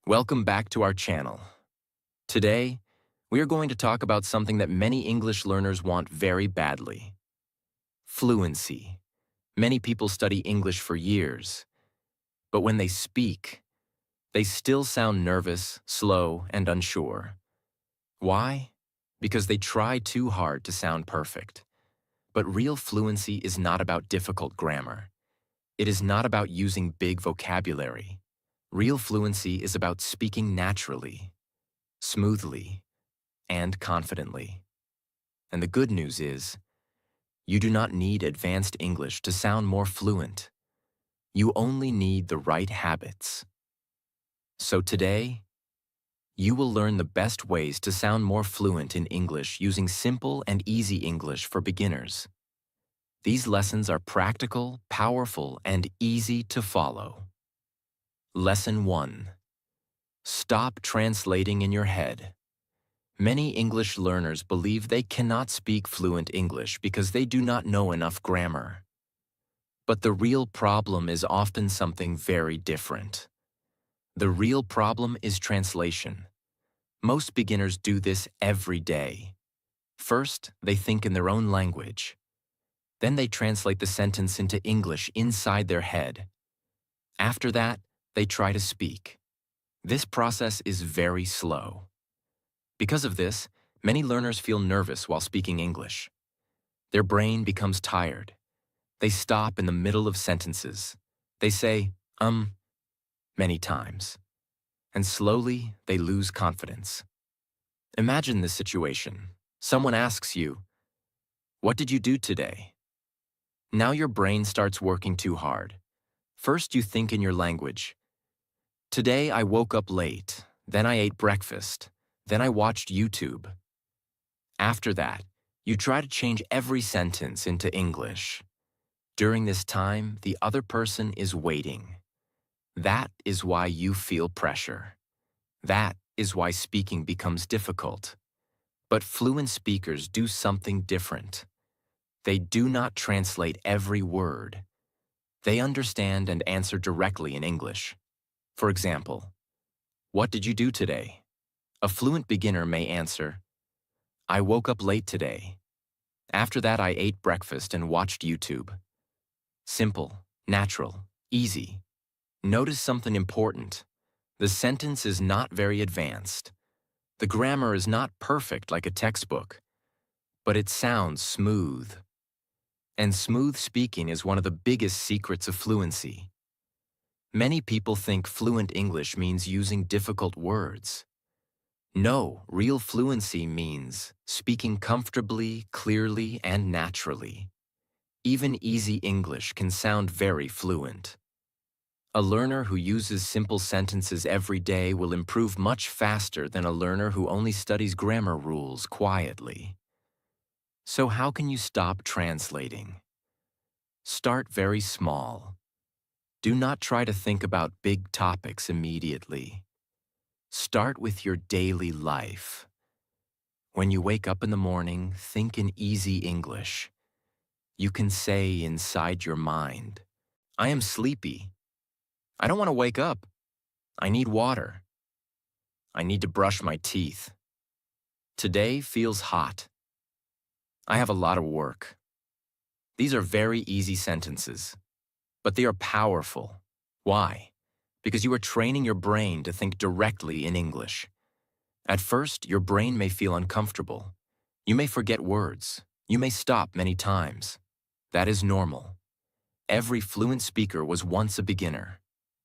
Welcome back to our channel. Today, we are going to talk about something that many English learners want very badly. Fluency. Many people study English for years, but when they speak, they still sound nervous, slow, and unsure. Why? Because they try too hard to sound perfect. But real fluency is not about difficult grammar. It is not about using big vocabulary. Real fluency is about speaking naturally, smoothly, and confidently. And the good news is, you do not need advanced English to sound more fluent. You only need the right habits. So today, you will learn the best ways to sound more fluent in English using simple and easy English for beginners. These lessons are practical, powerful, and easy to follow. Lesson 1. Stop translating in your head. Many English learners believe they cannot speak fluent English because they do not know enough grammar. But the real problem is often something very different. The real problem is translation. Most beginners do this every day. First, they think in their own language. Then they translate the sentence into English inside their head. After that, they try to speak. This process is very slow. Because of this, many learners feel nervous while speaking English. Their brain becomes tired. They stop in the middle of sentences. They say, many times. And slowly, they lose confidence. Imagine this situation. Someone asks you, "What did you do today?" Now your brain starts working too hard. First, you think in your language. Today, I woke up late. Then I ate breakfast. Then I watched YouTube. After that, you try to change every sentence into English. During this time, the other person is waiting. That is why you feel pressure. That is why speaking becomes difficult. But fluent speakers do something different. They do not translate every word. They understand and answer directly in English. For example, "What did you do today?" A fluent beginner may answer, "I woke up late today. After that, I ate breakfast and watched YouTube." Simple, natural, easy. Notice something important. The sentence is not very advanced. The grammar is not perfect like a textbook, but it sounds smooth. And smooth speaking is one of the biggest secrets of fluency. Many people think fluent English means using difficult words. No, real fluency means speaking comfortably, clearly, and naturally. Even easy English can sound very fluent. A learner who uses simple sentences every day will improve much faster than a learner who only studies grammar rules quietly. So how can you stop translating? Start very small. Do not try to think about big topics immediately. Start with your daily life. When you wake up in the morning, think in easy English. You can say inside your mind, "I am sleepy. I don't want to wake up. I need water. I need to brush my teeth. Today feels hot. I have a lot of work." These are very easy sentences, but they are powerful. Why? Because you are training your brain to think directly in English. At first, your brain may feel uncomfortable. You may forget words. You may stop many times. That is normal. Every fluent speaker was once a beginner.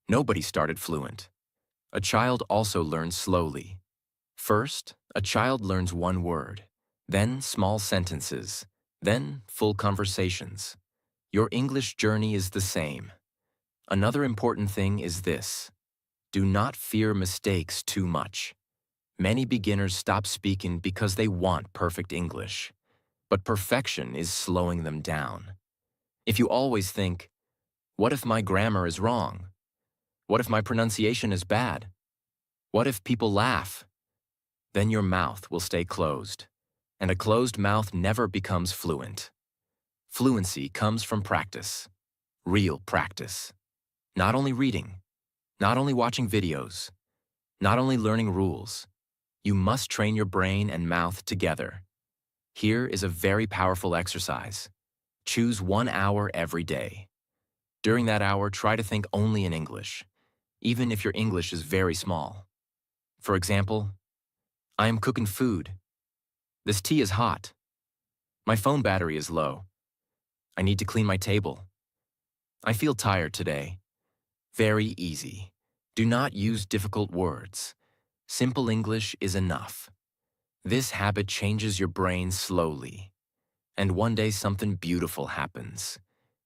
Nobody started fluent. A child also learns slowly. First, a child learns one word, then small sentences, then full conversations. Your English journey is the same. Another important thing is this: do not fear mistakes too much. Many beginners stop speaking because they want perfect English, but perfection is slowing them down. If you always think, "What if my grammar is wrong? What if my pronunciation is bad? What if people laugh?" then your mouth will stay closed, and a closed mouth never becomes fluent. Fluency comes from practice, real practice. Not only reading, not only watching videos, Not only learning rules, you must train your brain and mouth together. Here is a very powerful exercise. Choose 1 hour every day. During that hour, try to think only in English, even if your English is very small. For example, I am cooking food. This tea is hot. My phone battery is low. I need to clean my table. I feel tired today. Very easy. Do not use difficult words. Simple English is enough. This habit changes your brain slowly. And one day something beautiful happens.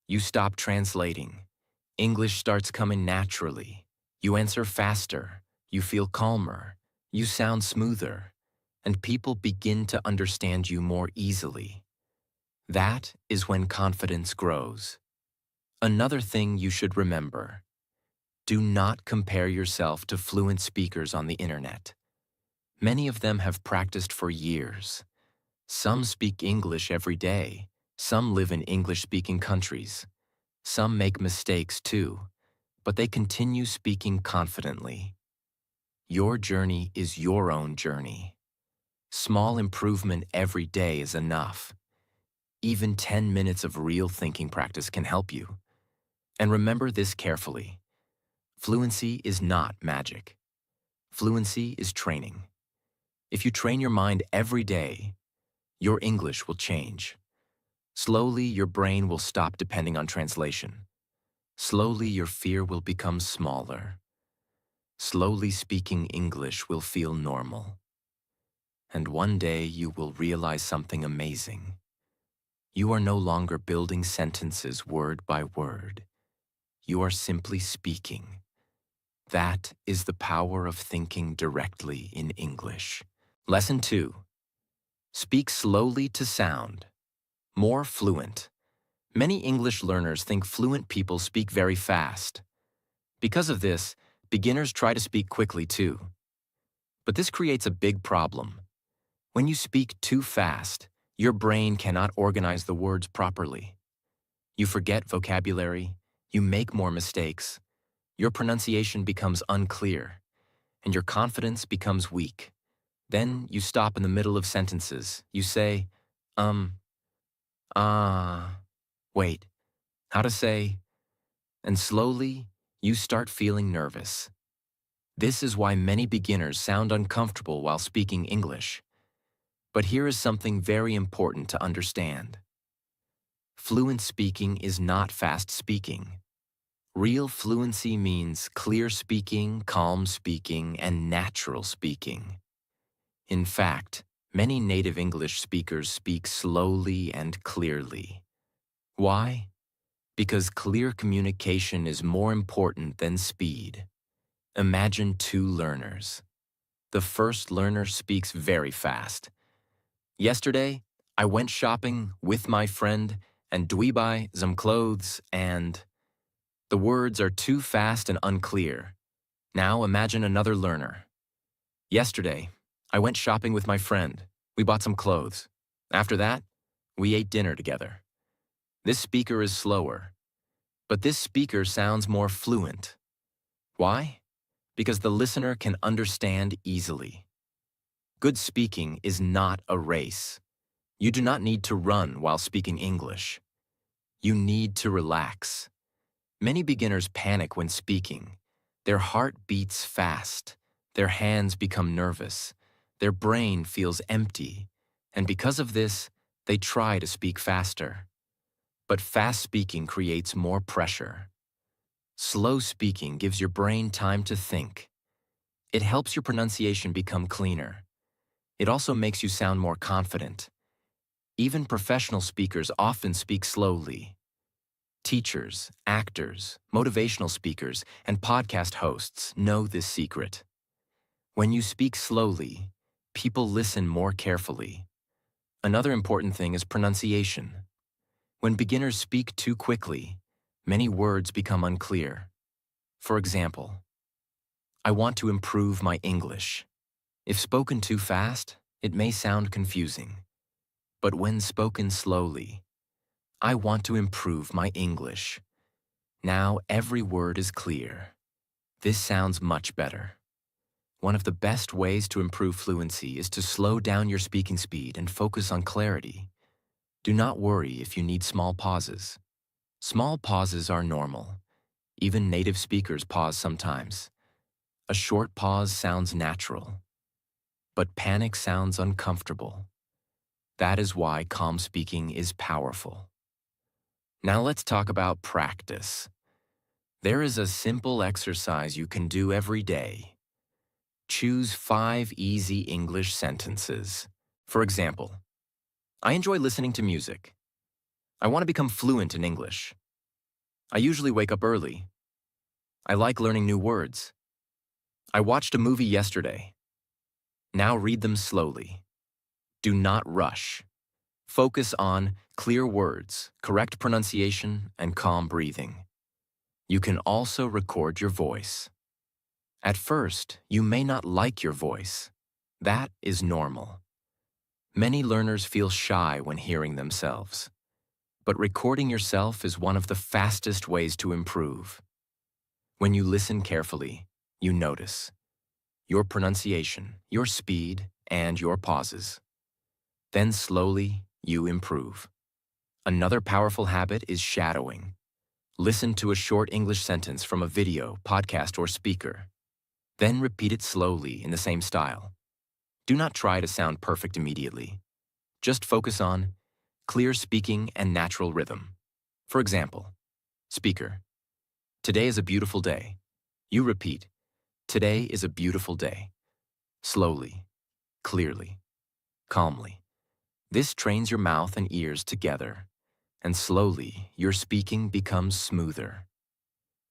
You stop translating. English starts coming naturally. You answer faster. You feel calmer. You sound smoother. And people begin to understand you more easily. That is when confidence grows. Another thing you should remember: do not compare yourself to fluent speakers on the internet. Many of them have practiced for years. Some speak English every day. Some live in English-speaking countries. Some make mistakes too, but they continue speaking confidently. Your journey is your own journey. Small improvement every day is enough. Even 10 minutes of real thinking practice can help you. And remember this carefully: fluency is not magic. Fluency is training. If you train your mind every day, your English will change. Slowly, your brain will stop depending on translation. Slowly, your fear will become smaller. Slowly, speaking English will feel normal. And one day, you will realize something amazing. You are no longer building sentences word by word. You are simply speaking. That is the power of thinking directly in English. Lesson 2. Speak slowly to sound more fluent. Many English learners think fluent people speak very fast. Because of this, beginners try to speak quickly too. But this creates a big problem. When you speak too fast, your brain cannot organize the words properly. You forget vocabulary, you make more mistakes, your pronunciation becomes unclear, and your confidence becomes weak. Then you stop in the middle of sentences. You say, wait, how to say, and slowly you start feeling nervous. This is why many beginners sound uncomfortable while speaking English. But here is something very important to understand. Fluent speaking is not fast speaking. Real fluency means clear speaking, calm speaking, and natural speaking. In fact, many native English speakers speak slowly and clearly. Why? Because clear communication is more important than speed. Imagine two learners. The first learner speaks very fast. Yesterday, I went shopping with my friend and dwi buy some clothes and... The words are too fast and unclear. Now imagine another learner. Yesterday, I went shopping with my friend. We bought some clothes. After that, we ate dinner together. This speaker is slower, but this speaker sounds more fluent. Why? Because the listener can understand easily. Good speaking is not a race. You do not need to run while speaking English. You need to relax. Many beginners panic when speaking. Their heart beats fast. Their hands become nervous. Their brain feels empty. And because of this, they try to speak faster. But fast speaking creates more pressure. Slow speaking gives your brain time to think. It helps your pronunciation become cleaner. It also makes you sound more confident. Even professional speakers often speak slowly. Teachers, actors, motivational speakers, and podcast hosts know this secret. When you speak slowly, people listen more carefully. Another important thing is pronunciation. When beginners speak too quickly, many words become unclear. For example, I want to improve my English. If spoken too fast, it may sound confusing. But when spoken slowly, I want to improve my English. Now every word is clear. This sounds much better. One of the best ways to improve fluency is to slow down your speaking speed and focus on clarity. Do not worry if you need small pauses. Small pauses are normal. Even native speakers pause sometimes. A short pause sounds natural, but panic sounds uncomfortable. That is why calm speaking is powerful. Now let's talk about practice. There is a simple exercise you can do every day. Choose 5 easy English sentences. For example, I enjoy listening to music. I want to become fluent in English. I usually wake up early. I like learning new words. I watched a movie yesterday. Now read them slowly. Do not rush. Focus on clear words, correct pronunciation, and calm breathing. You can also record your voice. At first, you may not like your voice. That is normal. Many learners feel shy when hearing themselves. But recording yourself is one of the fastest ways to improve. When you listen carefully, you notice your pronunciation, your speed, and your pauses. Then slowly, you improve. Another powerful habit is shadowing. Listen to a short English sentence from a video, podcast, or speaker. Then repeat it slowly in the same style. Do not try to sound perfect immediately. Just focus on clear speaking and natural rhythm. For example, speaker, today is a beautiful day. You repeat, today is a beautiful day. Slowly, clearly, calmly. This trains your mouth and ears together, and slowly your speaking becomes smoother.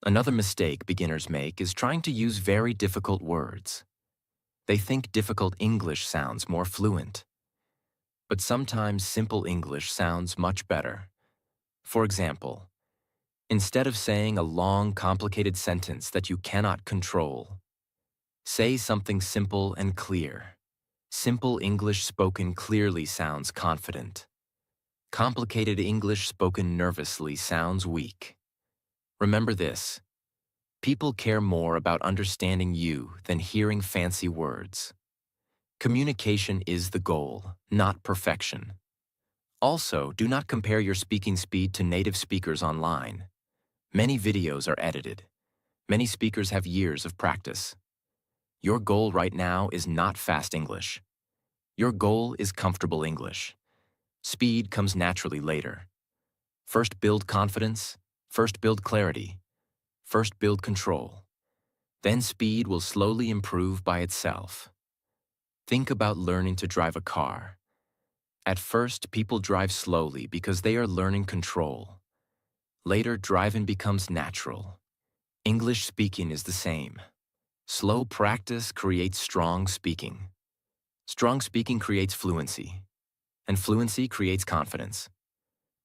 Another mistake beginners make is trying to use very difficult words. They think difficult English sounds more fluent. But sometimes simple English sounds much better. For example, instead of saying a long, complicated sentence that you cannot control, say something simple and clear. Simple English spoken clearly sounds confident. Complicated English spoken nervously sounds weak. Remember this: people care more about understanding you than hearing fancy words. Communication is the goal, not perfection. Also, do not compare your speaking speed to native speakers online. Many videos are edited. Many speakers have years of practice. Your goal right now is not fast English. Your goal is comfortable English. Speed comes naturally later. First build confidence, first build clarity, first build control. Then speed will slowly improve by itself. Think about learning to drive a car. At first, people drive slowly because they are learning control. Later, driving becomes natural. English speaking is the same. Slow practice creates strong speaking. Strong speaking creates fluency, and fluency creates confidence.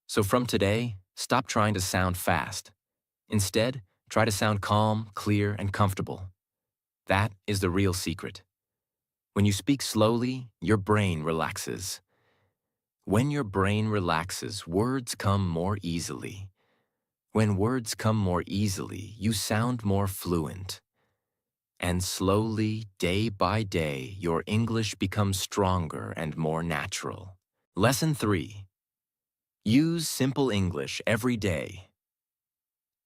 So from today, stop trying to sound fast. Instead, try to sound calm, clear, and comfortable. That is the real secret. When you speak slowly, your brain relaxes. When your brain relaxes, words come more easily. When words come more easily, you sound more fluent. And slowly, day by day, your English becomes stronger and more natural. Lesson 3. Use simple English every day.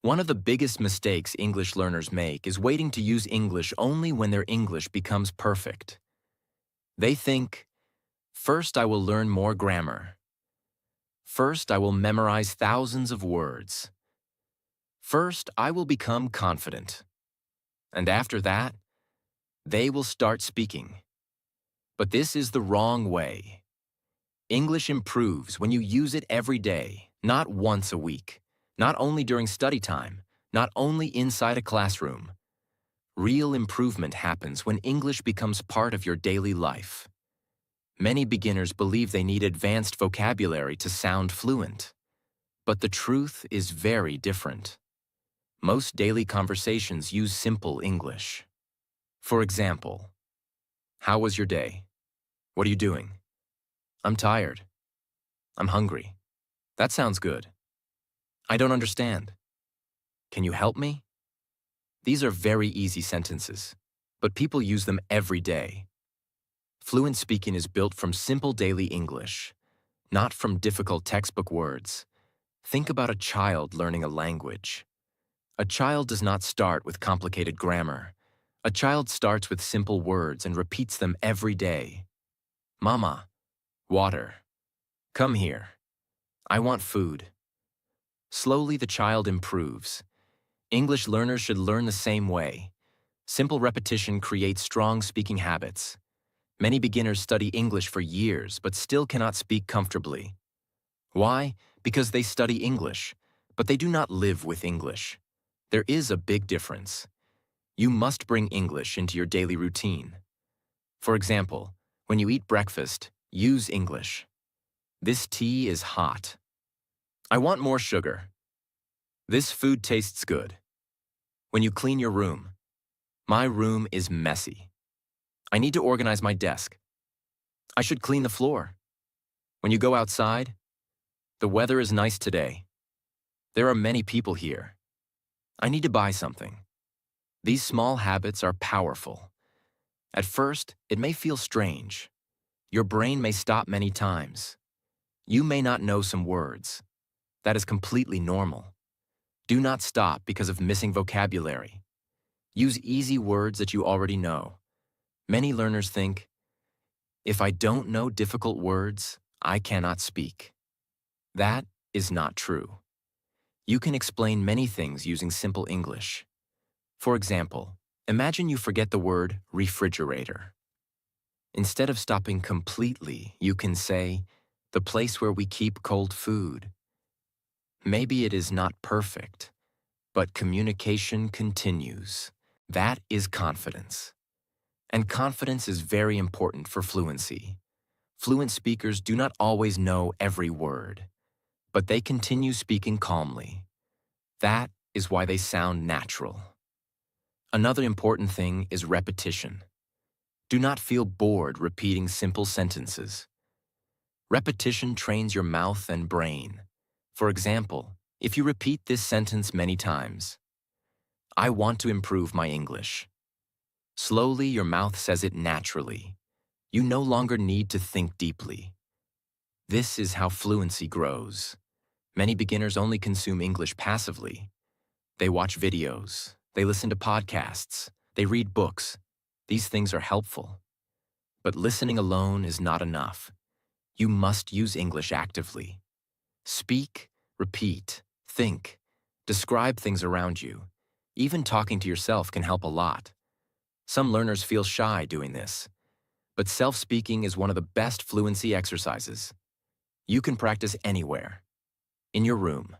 One of the biggest mistakes English learners make is waiting to use English only when their English becomes perfect. They think, first I will learn more grammar. First I will memorize thousands of words. First I will become confident. And after that, they will start speaking. But this is the wrong way. English improves when you use it every day, not once a week, not only during study time, not only inside a classroom. Real improvement happens when English becomes part of your daily life. Many beginners believe they need advanced vocabulary to sound fluent. But the truth is very different. Most daily conversations use simple English. For example, how was your day? What are you doing? I'm tired. I'm hungry. That sounds good. I don't understand. Can you help me? These are very easy sentences. but people use them every day. Fluent speaking is built from simple daily English, not from difficult textbook words. Think about a child learning a language. A child does not start with complicated grammar. A child starts with simple words and repeats them every day. Mama, water. Come here. I want food. Slowly, the child improves. English learners should learn the same way. Simple repetition creates strong speaking habits. Many beginners study English for years but still cannot speak comfortably. Why? Because they study English, but they do not live with English. There is a big difference. You must bring English into your daily routine. For example, when you eat breakfast, use English. This tea is hot. I want more sugar. This food tastes good. When you clean your room, my room is messy. I need to organize my desk. I should clean the floor. When you go outside, the weather is nice today. There are many people here. I need to buy something. These small habits are powerful. At first, it may feel strange. Your brain may stop many times. You may not know some words. That is completely normal. Do not stop because of missing vocabulary. Use easy words that you already know. Many learners think, if I don't know difficult words, I cannot speak. That is not true. You can explain many things using simple English. For example, imagine you forget the word refrigerator. Instead of stopping completely, you can say, the place where we keep cold food. Maybe it is not perfect, but communication continues. That is confidence. And confidence is very important for fluency. Fluent speakers do not always know every word, but they continue speaking calmly. That is why they sound natural. Another important thing is repetition. Do not feel bored repeating simple sentences. Repetition trains your mouth and brain. For example, if you repeat this sentence many times, I want to improve my English. Slowly, your mouth says it naturally. You no longer need to think deeply. This is how fluency grows. Many beginners only consume English passively. They watch videos, they listen to podcasts, they read books. These things are helpful. But listening alone is not enough. You must use English actively. Speak, repeat, think, describe things around you. Even talking to yourself can help a lot. Some learners feel shy doing this, but self-speaking is one of the best fluency exercises. You can practice anywhere. In your room,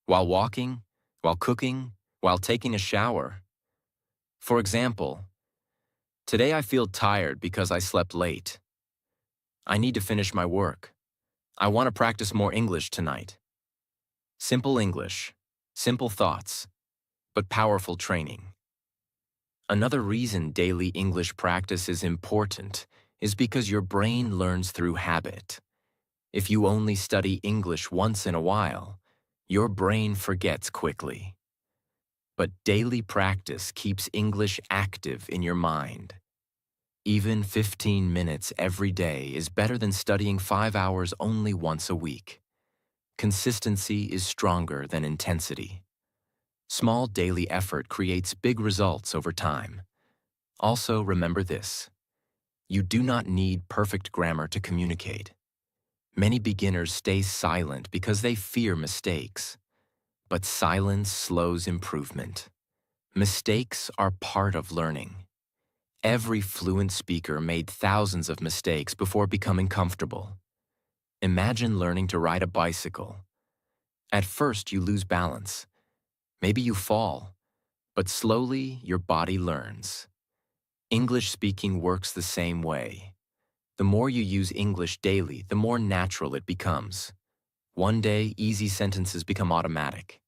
while walking, while cooking, while taking a shower. For example, today I feel tired because I slept late. I need to finish my work. I want to practice more English tonight. Simple English, simple thoughts, but powerful training. Another reason daily English practice is important is because your brain learns through habit. If you only study English once in a while, your brain forgets quickly. But daily practice keeps English active in your mind. Even 15 minutes every day is better than studying 5 hours only once a week. Consistency is stronger than intensity. Small daily effort creates big results over time. Also, remember this: you do not need perfect grammar to communicate. Many beginners stay silent because they fear mistakes. But silence slows improvement. Mistakes are part of learning. Every fluent speaker made thousands of mistakes before becoming comfortable. Imagine learning to ride a bicycle. At first, you lose balance. Maybe you fall, but slowly your body learns. English speaking works the same way. The more you use English daily, the more natural it becomes. One day, easy sentences become automatic.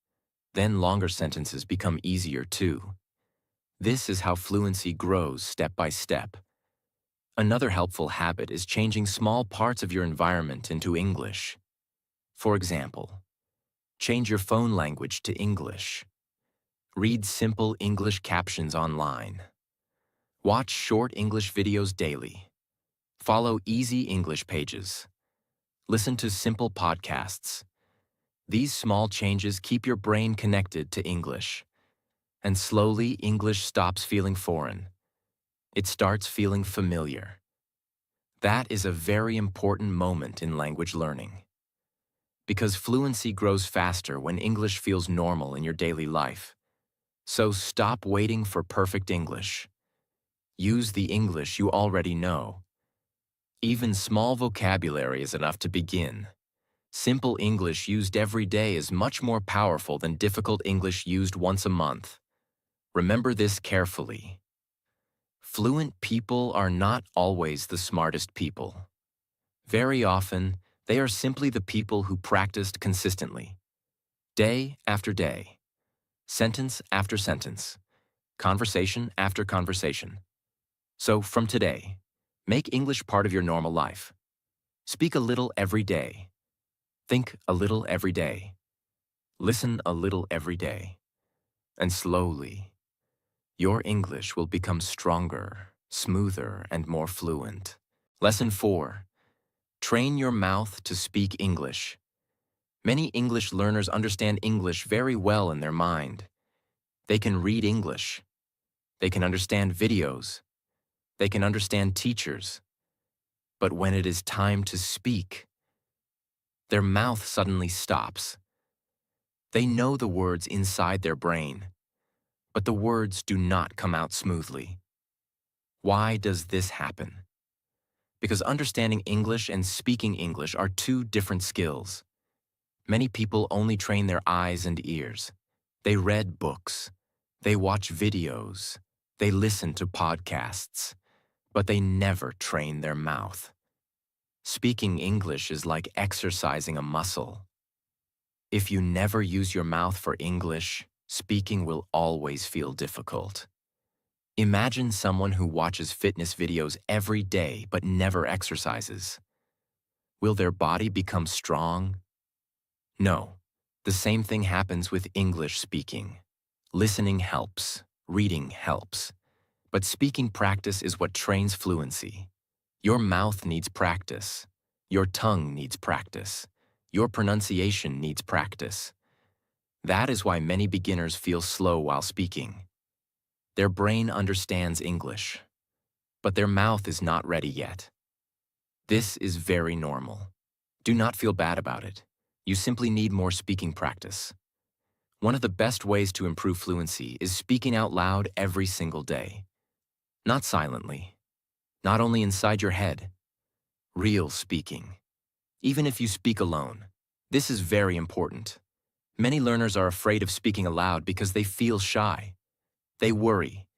Then longer sentences become easier too. This is how fluency grows step by step. Another helpful habit is changing small parts of your environment into English. For example, change your phone language to English. Read simple English captions online. Watch short English videos daily. Follow easy English pages. Listen to simple podcasts. These small changes keep your brain connected to English. And slowly, English stops feeling foreign. It starts feeling familiar. That is a very important moment in language learning. Because fluency grows faster when English feels normal in your daily life. So stop waiting for perfect English. Use the English you already know. Even small vocabulary is enough to begin. Simple English used every day is much more powerful than difficult English used once a month. Remember this carefully. Fluent people are not always the smartest people. Very often, they are simply the people who practiced consistently. Day after day. Sentence after sentence. Conversation after conversation. So from today, make English part of your normal life. Speak a little every day. Think a little every day. Listen a little every day. And slowly, your English will become stronger, smoother, and more fluent. Lesson 4. Train your mouth to speak English. Many English learners understand English very well in their mind. They can read English. They can understand videos. They can understand teachers. But when it is time to speak, their mouth suddenly stops. They know the words inside their brain, but the words do not come out smoothly. Why does this happen? Because understanding English and speaking English are two different skills. Many people only train their eyes and ears. They read books. They watch videos. They listen to podcasts. But they never train their mouth. Speaking English is like exercising a muscle. If you never use your mouth for English, speaking will always feel difficult. Imagine someone who watches fitness videos every day but never exercises. Will their body become strong? No. The same thing happens with English speaking. Listening helps, reading helps, but speaking practice is what trains fluency. Your mouth needs practice. Your tongue needs practice. Your pronunciation needs practice. That is why many beginners feel slow while speaking. Their brain understands English, but their mouth is not ready yet. This is very normal. Do not feel bad about it. You simply need more speaking practice. One of the best ways to improve fluency is speaking out loud every single day. Not silently. Not only inside your head. Real speaking. Even if you speak alone. This is very important. Many learners are afraid of speaking aloud because they feel shy. They worry.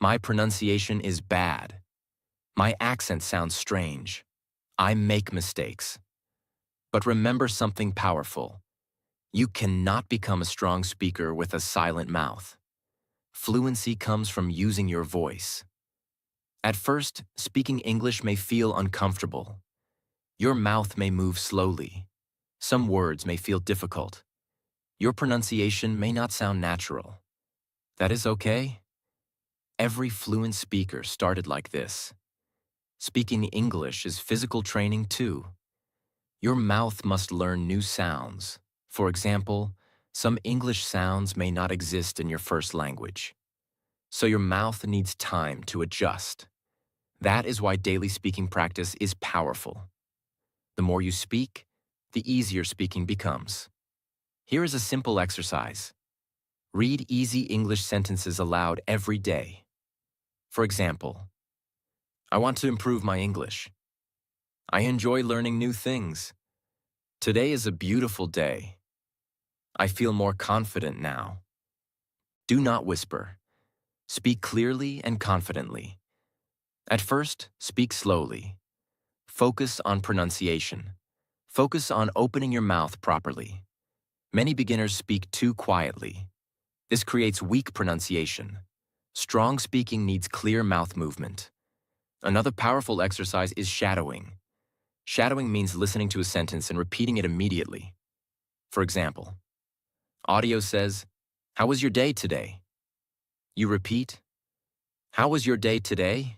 My pronunciation is bad. My accent sounds strange. I make mistakes. But remember something powerful. You cannot become a strong speaker with a silent mouth. Fluency comes from using your voice. At first, speaking English may feel uncomfortable. Your mouth may move slowly. Some words may feel difficult. Your pronunciation may not sound natural. That is okay. Every fluent speaker started like this. Speaking English is physical training too. Your mouth must learn new sounds. For example, some English sounds may not exist in your first language. So your mouth needs time to adjust. That is why daily speaking practice is powerful. The more you speak, the easier speaking becomes. Here is a simple exercise. Read easy English sentences aloud every day. For example, I want to improve my English. I enjoy learning new things. Today is a beautiful day. I feel more confident now. Do not whisper. Speak clearly and confidently. At first, speak slowly. Focus on pronunciation. Focus on opening your mouth properly. Many beginners speak too quietly. This creates weak pronunciation. Strong speaking needs clear mouth movement. Another powerful exercise is shadowing. Shadowing means listening to a sentence and repeating it immediately. For example, audio says, "How was your day today?" You repeat, How was your day today?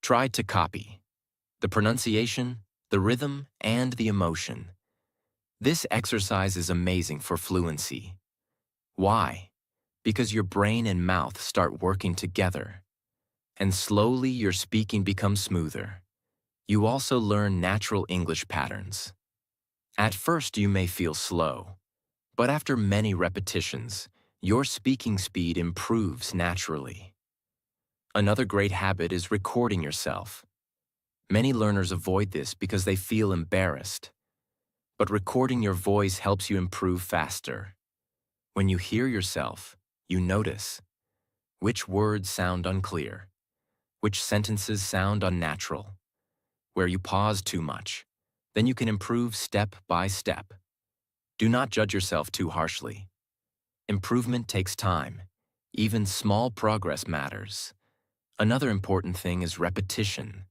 Try to copy the pronunciation, the rhythm, and the emotion. This exercise is amazing for fluency. Why? Because your brain and mouth start working together, and slowly your speaking becomes smoother. You also learn natural English patterns. At first you may feel slow, but after many repetitions, your speaking speed improves naturally. Another great habit is recording yourself. Many learners avoid this because they feel embarrassed. But recording your voice helps you improve faster. When you hear yourself, you notice which words sound unclear, which sentences sound unnatural, where you pause too much. Then you can improve step by step. Do not judge yourself too harshly. Improvement takes time. Even small progress matters. Another important thing is repetition.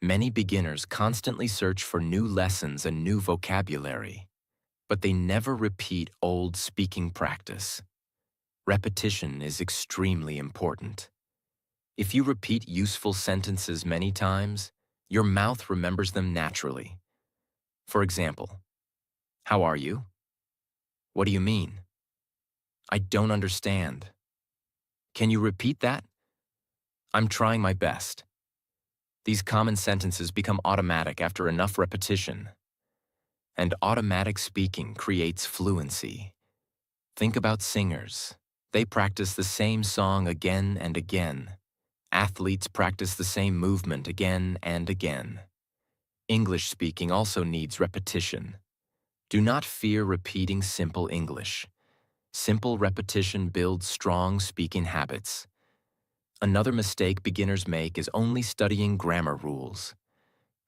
Many beginners constantly search for new lessons and new vocabulary, but they never repeat old speaking practice. Repetition is extremely important. If you repeat useful sentences many times, your mouth remembers them naturally. For example, how are you? What do you mean? I don't understand. Can you repeat that? I'm trying my best. These common sentences become automatic after enough repetition. And automatic speaking creates fluency. Think about singers. They practice the same song again and again. Athletes practice the same movement again and again. English speaking also needs repetition. Do not fear repeating simple English. Simple repetition builds strong speaking habits. Another mistake beginners make is only studying grammar rules.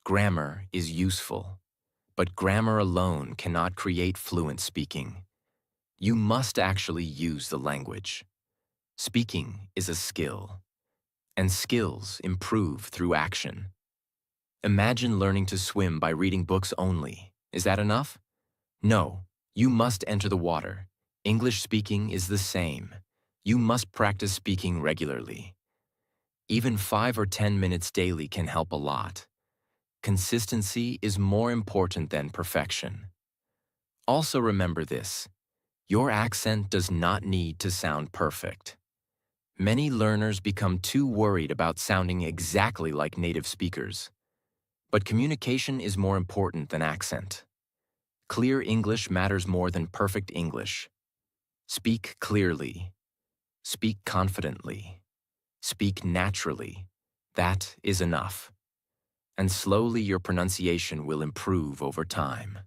Grammar is useful, but grammar alone cannot create fluent speaking. You must actually use the language. Speaking is a skill, and skills improve through action. Imagine learning to swim by reading books only. Is that enough? No, you must enter the water. English speaking is the same. You must practice speaking regularly. Even 5 or 10 minutes daily can help a lot. Consistency is more important than perfection. Also remember this: your accent does not need to sound perfect. Many learners become too worried about sounding exactly like native speakers. But communication is more important than accent. Clear English matters more than perfect English. Speak clearly. Speak confidently. Speak naturally. That is enough. And slowly your pronunciation will improve over time.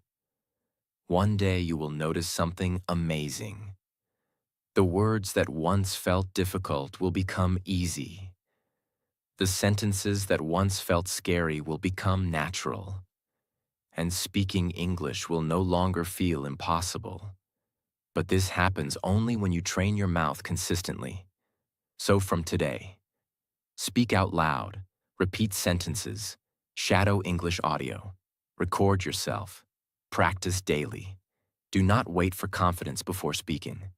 One day you will notice something amazing. The words that once felt difficult will become easy. The sentences that once felt scary will become natural. And speaking English will no longer feel impossible. But this happens only when you train your mouth consistently. So from today, speak out loud, repeat sentences, shadow English audio, record yourself, practice daily. Do not wait for confidence before speaking.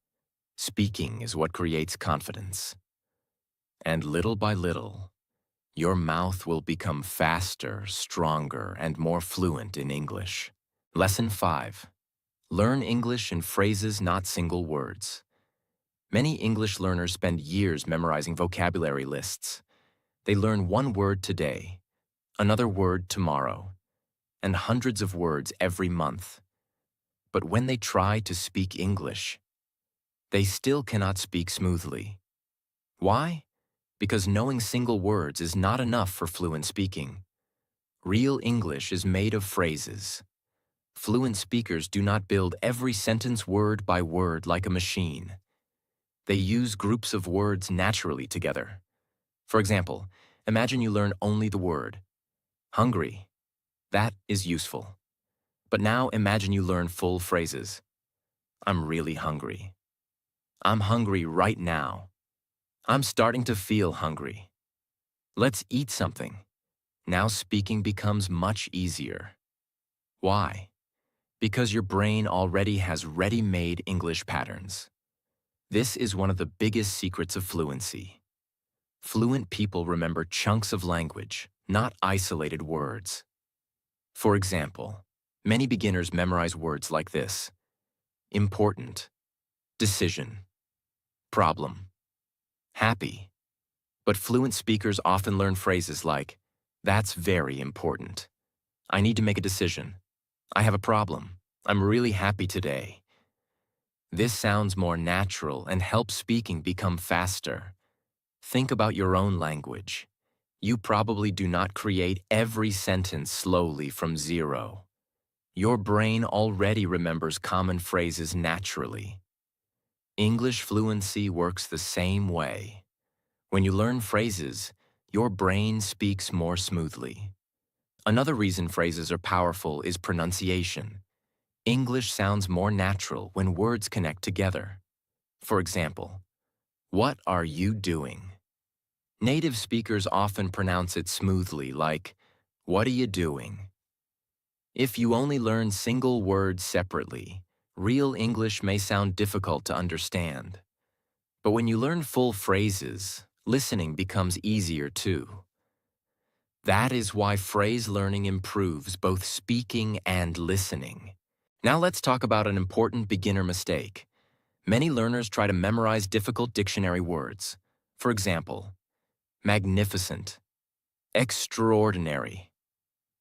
Speaking is what creates confidence. And little by little, your mouth will become faster, stronger, and more fluent in English. Lesson 5. Learn English in phrases, not single words. Many English learners spend years memorizing vocabulary lists. They learn one word today, another word tomorrow, and hundreds of words every month. But when they try to speak English, they still cannot speak smoothly. Why? Because knowing single words is not enough for fluent speaking. Real English is made of phrases. Fluent speakers do not build every sentence word by word like a machine. They use groups of words naturally together. For example, imagine you learn only the word hungry. That is useful. But now imagine you learn full phrases. I'm really hungry. I'm hungry right now. I'm starting to feel hungry. Let's eat something. Now speaking becomes much easier. Why? Because your brain already has ready-made English patterns. This is one of the biggest secrets of fluency. Fluent people remember chunks of language, not isolated words. For example, many beginners memorize words like this: important, decision, problem, happy. But fluent speakers often learn phrases like, that's very important. I need to make a decision. I have a problem. I'm really happy today. This sounds more natural and helps speaking become faster. Think about your own language. You probably do not create every sentence slowly from zero. Your brain already remembers common phrases naturally. English fluency works the same way. When you learn phrases, your brain speaks more smoothly. Another reason phrases are powerful is pronunciation. English sounds more natural when words connect together. For example, what are you doing? Native speakers often pronounce it smoothly, like, what are you doing? If you only learn single words separately, real English may sound difficult to understand. But when you learn full phrases, listening becomes easier too. That is why phrase learning improves both speaking and listening. Now let's talk about an important beginner mistake. Many learners try to memorize difficult dictionary words. For example, magnificent, extraordinary,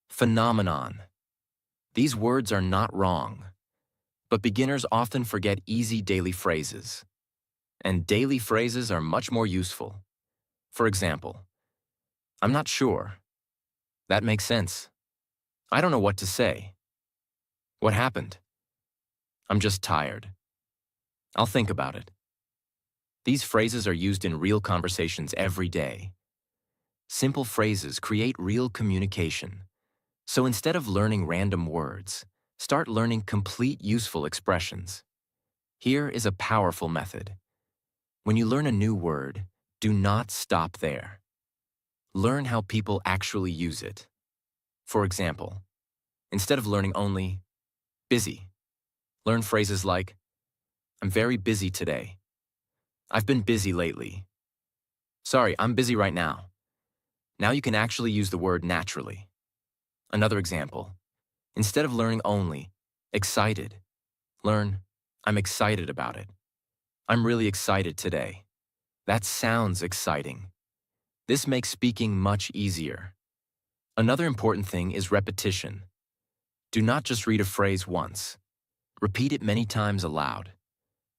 phenomenon. These words are not wrong, but beginners often forget easy daily phrases. And daily phrases are much more useful. For example, I'm not sure. That makes sense. I don't know what to say. What happened? I'm just tired. I'll think about it. These phrases are used in real conversations every day. Simple phrases create real communication. So instead of learning random words, start learning complete useful expressions. Here is a powerful method. When you learn a new word, do not stop there. Learn how people actually use it. For example, instead of learning only busy, learn phrases like, I'm very busy today. I've been busy lately. Sorry, I'm busy right now. Now you can actually use the word naturally. Another example, instead of learning only excited, learn, I'm excited about it. I'm really excited today. That sounds exciting. This makes speaking much easier. Another important thing is repetition. Do not just read a phrase once. Repeat it many times aloud.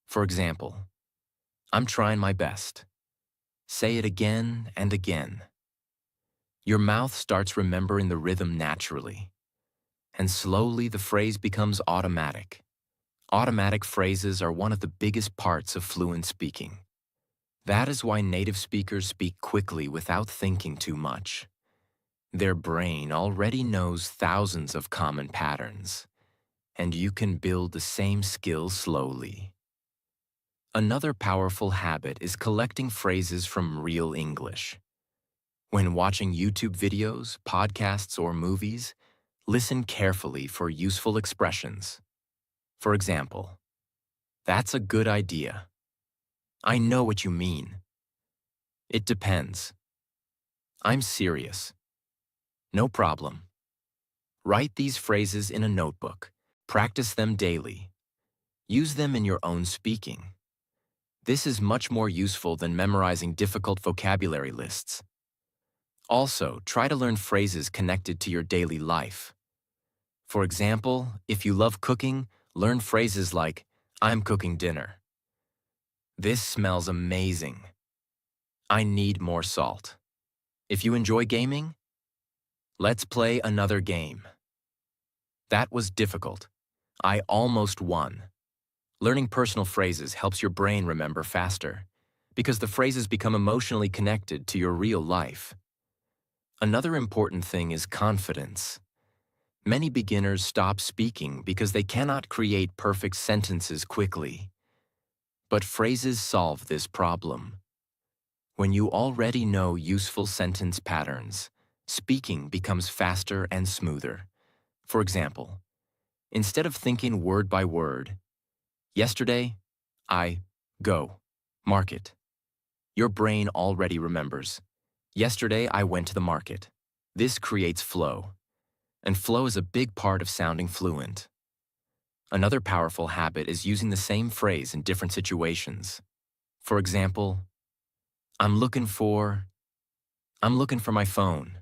For example, I'm trying my best. Say it again and again. Your mouth starts remembering the rhythm naturally, and slowly the phrase becomes automatic. Automatic phrases are one of the biggest parts of fluent speaking. That is why native speakers speak quickly without thinking too much. Their brain already knows thousands of common patterns, and you can build the same skill slowly. Another powerful habit is collecting phrases from real English. When watching YouTube videos, podcasts, or movies, listen carefully for useful expressions. For example, that's a good idea. I know what you mean. It depends. I'm serious. No problem. Write these phrases in a notebook. Practice them daily. Use them in your own speaking. This is much more useful than memorizing difficult vocabulary lists. Also, try to learn phrases connected to your daily life. For example, if you love cooking, learn phrases like, I'm cooking dinner. This smells amazing. I need more salt. If you enjoy gaming, let's play another game. That was difficult. I almost won. Learning personal phrases helps your brain remember faster, because the phrases become emotionally connected to your real life. Another important thing is confidence. Many beginners stop speaking because they cannot create perfect sentences quickly. But phrases solve this problem. When you already know useful sentence patterns, speaking becomes faster and smoother. For example, instead of thinking word by word, yesterday, I go market. Your brain already remembers. Yesterday, I went to the market. This creates flow, and flow is a big part of sounding fluent. Another powerful habit is using the same phrase in different situations. For example, I'm looking for, I'm looking for my phone.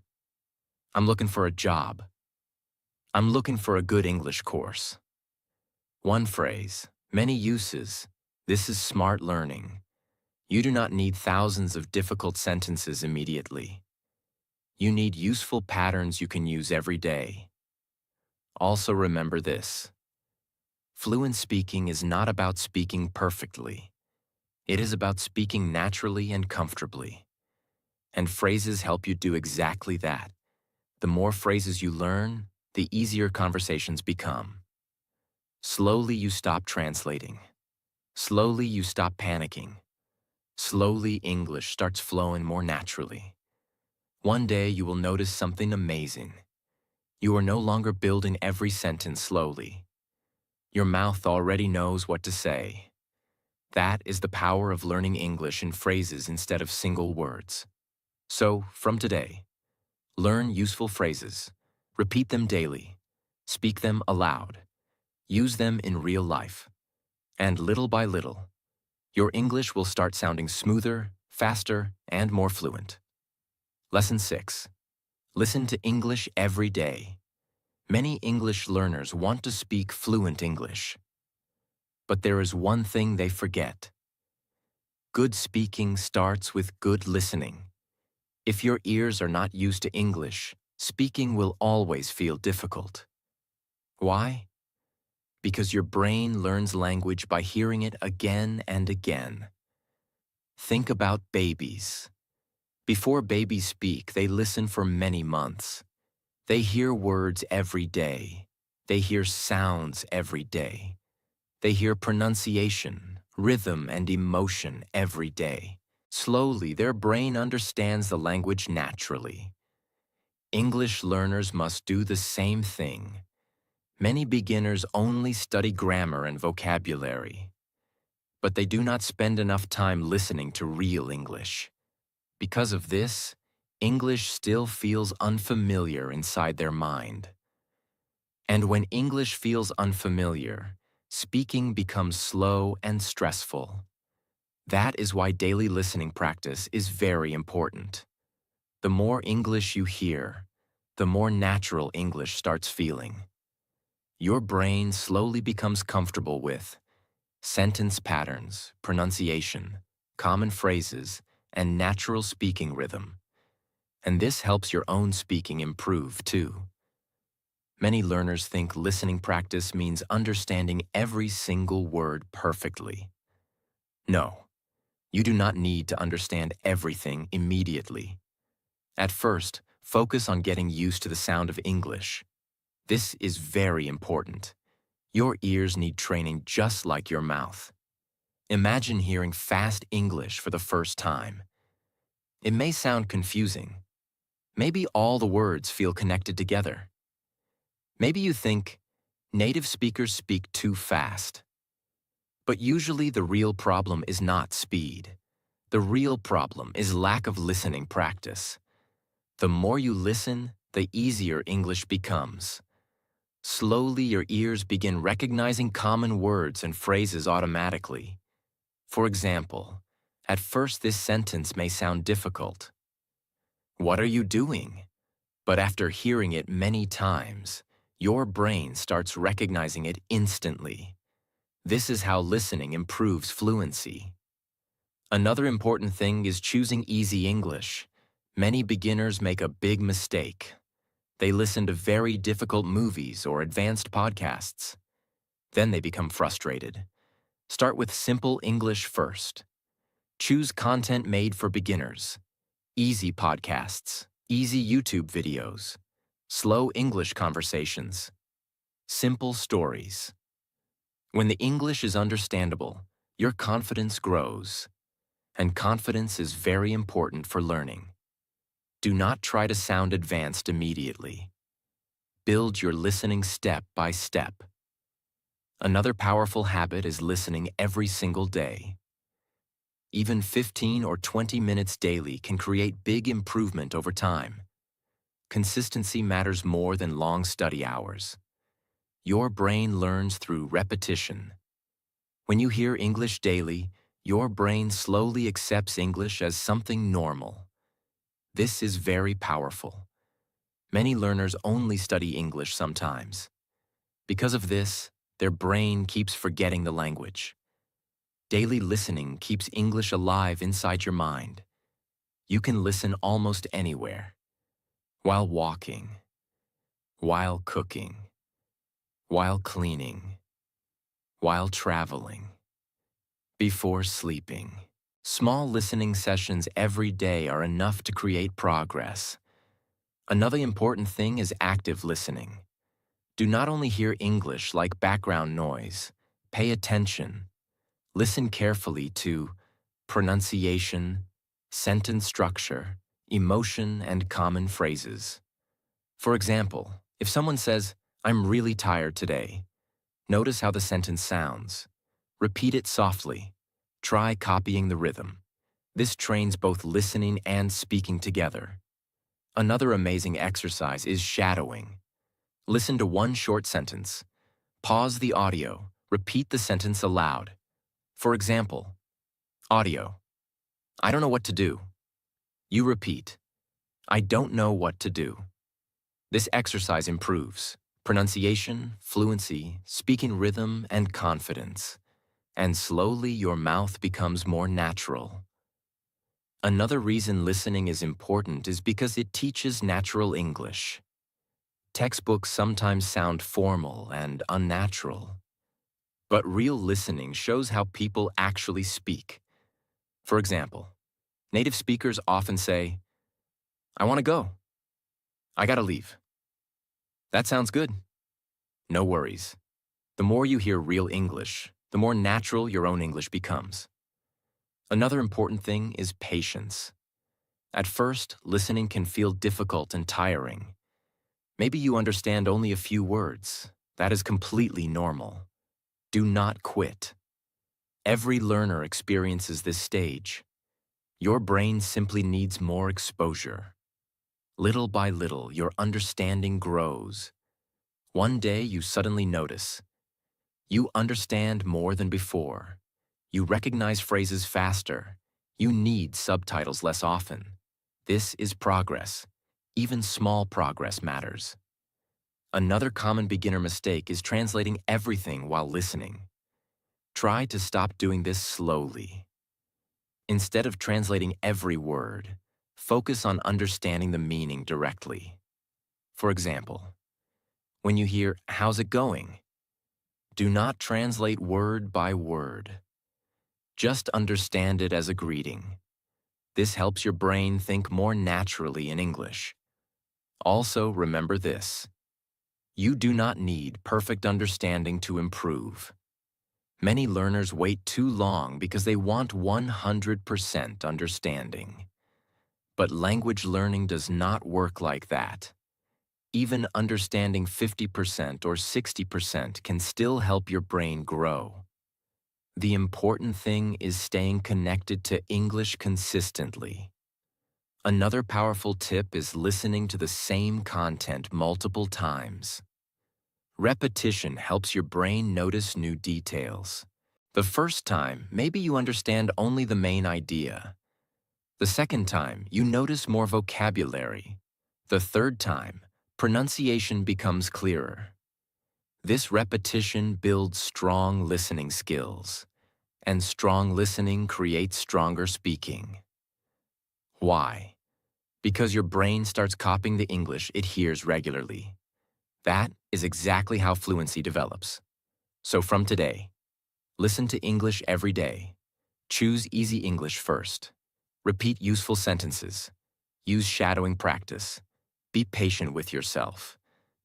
I'm looking for a job. I'm looking for a good English course. One phrase, many uses. This is smart learning. You do not need thousands of difficult sentences immediately. You need useful patterns you can use every day. Also remember this. Fluent speaking is not about speaking perfectly. It is about speaking naturally and comfortably. And phrases help you do exactly that. The more phrases you learn, the easier conversations become. Slowly you stop translating. Slowly you stop panicking. Slowly English starts flowing more naturally. One day you will notice something amazing. You are no longer building every sentence slowly. Your mouth already knows what to say. That is the power of learning English in phrases instead of single words. So, from today, learn useful phrases, repeat them daily, speak them aloud, use them in real life, and little by little, your English will start sounding smoother, faster, and more fluent. Lesson 6. Listen to English every day. Many English learners want to speak fluent English. But there is one thing they forget. Good speaking starts with good listening. If your ears are not used to English, speaking will always feel difficult. Why? Because your brain learns language by hearing it again and again. Think about babies. Before babies speak, they listen for many months. They hear words every day. They hear sounds every day. They hear pronunciation, rhythm, and emotion every day. Slowly, their brain understands the language naturally. English learners must do the same thing. Many beginners only study grammar and vocabulary, but they do not spend enough time listening to real English. Because of this, English still feels unfamiliar inside their mind. And when English feels unfamiliar, speaking becomes slow and stressful. That is why daily listening practice is very important. The more English you hear, the more natural English starts feeling. Your brain slowly becomes comfortable with sentence patterns, pronunciation, common phrases, and natural speaking rhythm. And this helps your own speaking improve too. Many learners think listening practice means understanding every single word perfectly. No, you do not need to understand everything immediately. At first, focus on getting used to the sound of English. This is very important. Your ears need training just like your mouth. Imagine hearing fast English for the first time. It may sound confusing. Maybe all the words feel connected together. Maybe you think, native speakers speak too fast. But usually the real problem is not speed. The real problem is lack of listening practice. The more you listen, the easier English becomes. Slowly your ears begin recognizing common words and phrases automatically. For example, at first this sentence may sound difficult. What are you doing? But after hearing it many times, your brain starts recognizing it instantly. This is how listening improves fluency. Another important thing is choosing easy English. Many beginners make a big mistake. They listen to very difficult movies or advanced podcasts. Then they become frustrated. Start with simple English first. Choose content made for beginners. Easy podcasts, easy YouTube videos, slow English conversations, simple stories. When the English is understandable, your confidence grows. And confidence is very important for learning. Do not try to sound advanced immediately. Build your listening step by step. Another powerful habit is listening every single day. Even 15 or 20 minutes daily can create big improvement over time. Consistency matters more than long study hours. Your brain learns through repetition. When you hear English daily, your brain slowly accepts English as something normal. This is very powerful. Many learners only study English sometimes. Because of this, their brain keeps forgetting the language. Daily listening keeps English alive inside your mind. You can listen almost anywhere. While walking, while cooking, while cleaning, while traveling, before sleeping. Small listening sessions every day are enough to create progress. Another important thing is active listening. Do not only hear English like background noise. Pay attention. Listen carefully to pronunciation, sentence structure, emotion, and common phrases. For example, if someone says, "I'm really tired today," notice how the sentence sounds. Repeat it softly. Try copying the rhythm. This trains both listening and speaking together. Another amazing exercise is shadowing. Listen to one short sentence. Pause the audio. Repeat the sentence aloud. For example, audio. "I don't know what to do." You repeat, "I don't know what to do." This exercise improves pronunciation, fluency, speaking rhythm, and confidence. And slowly your mouth becomes more natural. Another reason listening is important is because it teaches natural English. Textbooks sometimes sound formal and unnatural, but real listening shows how people actually speak. For example, native speakers often say, "I want to go. I gotta leave." That sounds good. No worries. The more you hear real English, the more natural your own English becomes. Another important thing is patience. At first, listening can feel difficult and tiring. Maybe you understand only a few words. That is completely normal. Do not quit. Every learner experiences this stage. Your brain simply needs more exposure. Little by little, your understanding grows. One day, you suddenly notice. You understand more than before. You recognize phrases faster. You need subtitles less often. This is progress. Even small progress matters. Another common beginner mistake is translating everything while listening. Try to stop doing this slowly. Instead of translating every word, focus on understanding the meaning directly. For example, when you hear, "How's it going?" do not translate word by word. Just understand it as a greeting. This helps your brain think more naturally in English. Also, remember this. You do not need perfect understanding to improve. Many learners wait too long because they want 100% understanding. But language learning does not work like that. Even understanding 50% or 60% can still help your brain grow. The important thing is staying connected to English consistently. Another powerful tip is listening to the same content multiple times. Repetition helps your brain notice new details. The first time, maybe you understand only the main idea. The second time, you notice more vocabulary. The third time, pronunciation becomes clearer. This repetition builds strong listening skills, and strong listening creates stronger speaking. Why? Because your brain starts copying the English it hears regularly. That is exactly how fluency develops. So from today, listen to English every day. Choose easy English first. Repeat useful sentences. Use shadowing practice. Be patient with yourself.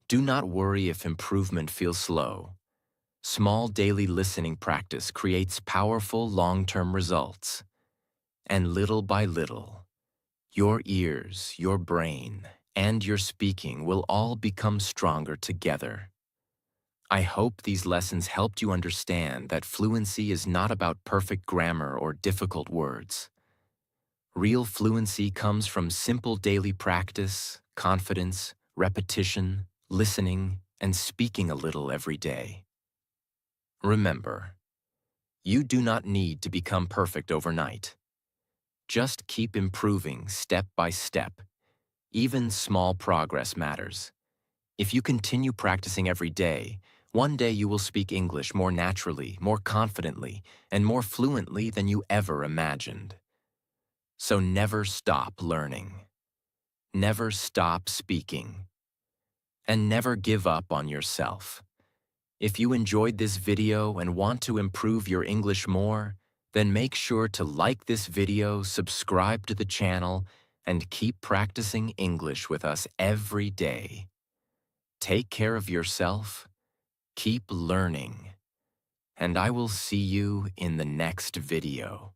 Do not worry if improvement feels slow. Small daily listening practice creates powerful long-term results. And little by little, your ears, your brain, and your speaking will all become stronger together. I hope these lessons helped you understand that fluency is not about perfect grammar or difficult words. Real fluency comes from simple daily practice, confidence, repetition, listening, and speaking a little every day. Remember, you do not need to become perfect overnight. Just keep improving step by step. Even small progress matters. If you continue practicing every day, one day you will speak English more naturally, more confidently, and more fluently than you ever imagined. So never stop learning. Never stop speaking. And never give up on yourself. If you enjoyed this video and want to improve your English more, then make sure to like this video, subscribe to the channel, and keep practicing English with us every day. Take care of yourself, keep learning, and I will see you in the next video.